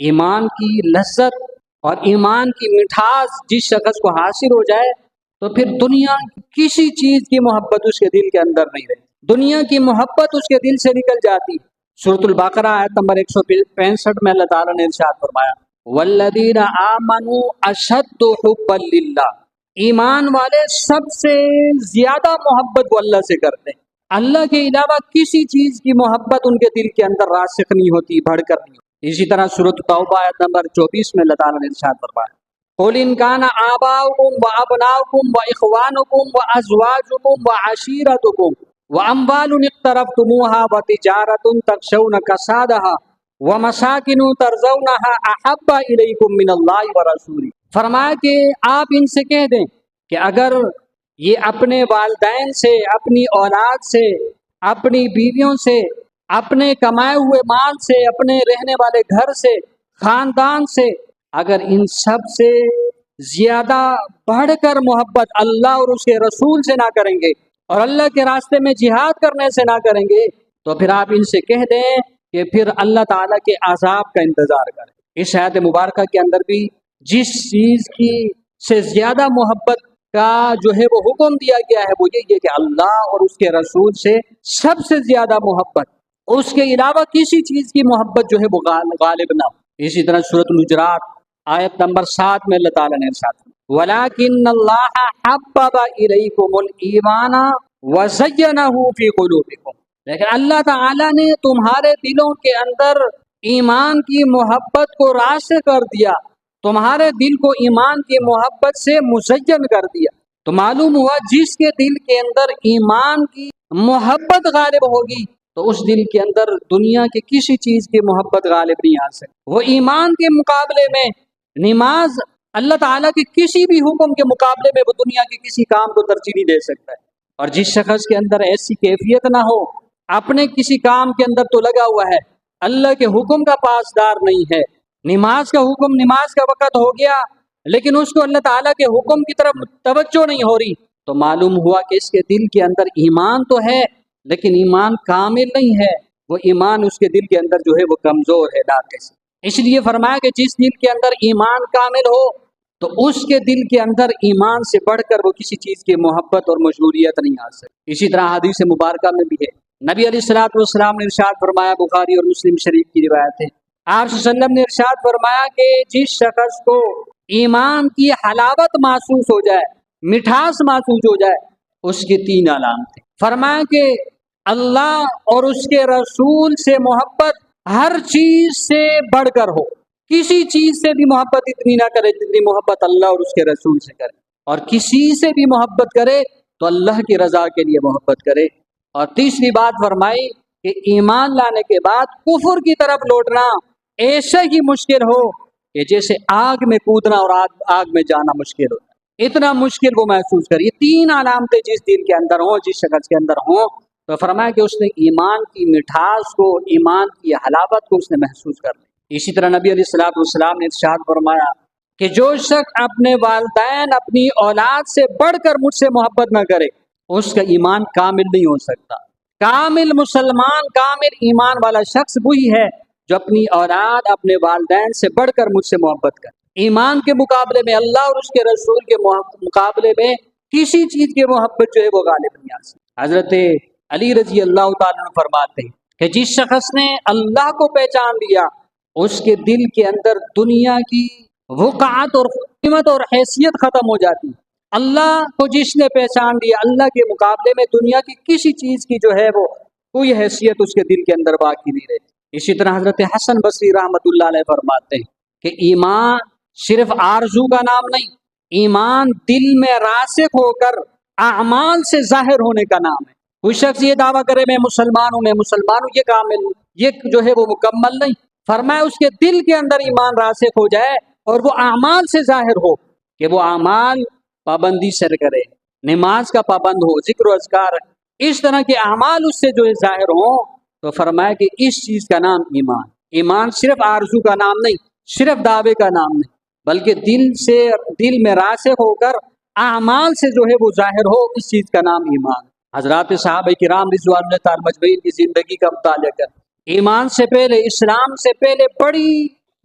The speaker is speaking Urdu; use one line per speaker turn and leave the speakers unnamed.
ایمان کی لذت اور ایمان کی مٹھاس جس شخص کو حاصل ہو جائے تو پھر دنیا کی کسی چیز کی محبت اس کے دل کے اندر نہیں رہتی، دنیا کی محبت اس کے دل سے نکل جاتی۔ سورۃ البقرہ آیت نمبر 165 میں اللہ تعالیٰ نے ارشاد فرمایا والذین آمنوا اشد حبا للہ، ایمان والے سب سے زیادہ محبت وہ اللہ سے کرتے ہیں، اللہ کے علاوہ کسی چیز کی محبت ان کے دل کے اندر راسخ نہیں ہوتی، بڑھ کر نہیں ہوتی۔ اسی طرح سورۃ توبہ آیت نمبر 24 میں اللہ تعالیٰ نے ارشاد فرمایا قل ان کان آباؤکم وابناؤکم واخوانکم وازواجکم وعشیرتکم واموال اقترفتموها وتجارۃ تخشون کسادها ومساکن ترضونها احب الیکم من اللہ ورسولہ، فرمایا کہ آپ ان سے کہہ دیں کہ اگر یہ اپنے والدین سے، اپنی اولاد سے، اپنی بیویوں سے، اپنے کمائے ہوئے مال سے، اپنے رہنے والے گھر سے، خاندان سے، اگر ان سب سے زیادہ بڑھ کر محبت اللہ اور اس کے رسول سے نہ کریں گے اور اللہ کے راستے میں جہاد کرنے سے نہ کریں گے تو پھر آپ ان سے کہہ دیں کہ پھر اللہ تعالیٰ کے عذاب کا انتظار کریں۔ اس آیت مبارکہ کے اندر بھی جس چیز کی سے زیادہ محبت کا جو ہے وہ حکم دیا گیا ہے وہ یہ کہ اللہ اور اس کے رسول سے سب سے زیادہ محبت، اس کے علاوہ کسی چیز کی محبت جو ہے وہ غالب نہ ہو۔ اسی طرح سورۃ الحجرات آیت نمبر 7 میں اللہ تعالیٰ نے ارشاد وَلَكِنَّ اللَّهَ حَبَّبَ إِلَيْكُمُ الْإِيمَانَ وَزَيَّنَهُ فِي قُلُوبِكُمْ، لیکن اللہ تعالیٰ نے تمہارے دلوں کے اندر ایمان کی محبت کو راسخ کر دیا، تمہارے دل کو ایمان کی محبت سے مزین کر دیا۔ تو معلوم ہوا جس کے دل کے اندر ایمان کی محبت غالب ہوگی تو اس دل کے اندر دنیا کی کسی چیز کی محبت غالب نہیں آ سکتی۔ وہ ایمان کے مقابلے میں نماز، اللہ تعالیٰ کے کسی بھی حکم کے مقابلے میں وہ دنیا کے کسی کام کو ترجیح نہیں دے سکتا ہے۔ اور جس شخص کے اندر ایسی کیفیت نہ ہو، اپنے کسی کام کے اندر تو لگا ہوا ہے، اللہ کے حکم کا پاسدار نہیں ہے، نماز کا حکم، نماز کا وقت ہو گیا لیکن اس کو اللہ تعالیٰ کے حکم کی طرف توجہ نہیں ہو رہی، تو معلوم ہوا کہ اس کے دل کے اندر ایمان تو ہے لیکن ایمان کامل نہیں ہے، وہ ایمان اس کے دل کے اندر جو ہے وہ کمزور ہے، ناقص۔ اس لیے فرمایا کہ جس دل کے اندر ایمان کامل ہو تو اس کے دل کے اندر ایمان سے بڑھ کر وہ کسی چیز کی محبت اور مشغولیت نہیں آ سکتی۔ اسی طرح حدیث مبارکہ میں بھی ہے، نبی علیہ الصلوۃ والسلام نے ارشاد فرمایا، بخاری اور مسلم شریف کی روایت ہے، آپ صلی اللہ علیہ وسلم نے ارشاد فرمایا کہ جس شخص کو ایمان کی حلاوت محسوس ہو جائے، مٹھاس محسوس ہو جائے، اس کی 3 علامتیں، فرمایا کہ اللہ اور اس کے رسول سے محبت ہر چیز سے بڑھ کر ہو، کسی چیز سے بھی محبت اتنی نہ کرے جتنی محبت اللہ اور اس کے رسول سے کرے، اور کسی سے بھی محبت کرے تو اللہ کی رضا کے لیے محبت کرے۔ اور تیسری بات فرمائی کہ ایمان لانے کے بعد کفر کی طرف لوٹنا ایسا ہی مشکل ہو کہ جیسے آگ میں کودنا اور آگ میں جانا مشکل ہوتا ہے، اتنا مشکل وہ محسوس کرے۔ یہ 3 علامتیں جس دل کے اندر ہوں، جس شخص کے اندر ہوں، تو فرمایا کہ اس نے ایمان کی مٹھاس کو، ایمان کی حلاوت کو اس نے محسوس کر لی۔ اسی طرح نبی علیہ الصلوۃ والسلام نے ارشاد فرمایا کہ جو شخص اپنے والدین، اپنی اولاد سے بڑھ کر مجھ سے محبت نہ کرے اس کا ایمان کامل نہیں ہو سکتا۔ کامل مسلمان، کامل ایمان والا شخص وہی ہے جو اپنی اولاد، اپنے والدین سے بڑھ کر مجھ سے محبت کرے۔ ایمان کے مقابلے میں، اللہ اور اس کے رسول کے مقابلے میں کسی چیز کی محبت جو ہے وہ غالب نہیں آ سکتی۔ حضرت علی رضی اللہ تعالیٰ عنہ فرماتے ہیں کہ جس شخص نے اللہ کو پہچان لیا اس کے دل کے اندر دنیا کی وقعت اور قیمت اور حیثیت ختم ہو جاتی۔ اللہ کو جس نے پہچان لیا، اللہ کے مقابلے میں دنیا کی کسی چیز کی جو ہے وہ کوئی حیثیت اس کے دل کے اندر باقی نہیں رہتی۔ اسی طرح حضرت حسن بصری رحمۃ اللہ علیہ فرماتے ہیں کہ ایمان صرف آرزو کا نام نہیں، ایمان دل میں راسخ ہو کر اعمال سے ظاہر ہونے کا نام ہے۔ کوئی شخص یہ دعویٰ کرے میں مسلمان ہوں، یہ کامل، یہ جو ہے وہ مکمل نہیں۔ فرمایا اس کے دل کے اندر ایمان راسخ ہو جائے اور وہ اعمال سے ظاہر ہو، کہ وہ اعمال پابندی سے کرے، نماز کا پابند ہو، ذکر و اذکار، اس طرح کے اعمال اس سے جو ہے ظاہر ہوں، تو فرمایا کہ اس چیز کا نام ایمان۔ ایمان صرف آرزو کا نام نہیں، صرف دعوے کا نام نہیں، بلکہ دل میں راسخ ہو کر اعمال سے جو ہے وہ ظاہر ہو، اس چیز کا نام ایمان۔ حضرات صحابہ کرام رضوان اللہ تعالی مجمعین کی زندگی کا مطالعہ کر، ایمان سے پہلے، اسلام سے پہلے بڑی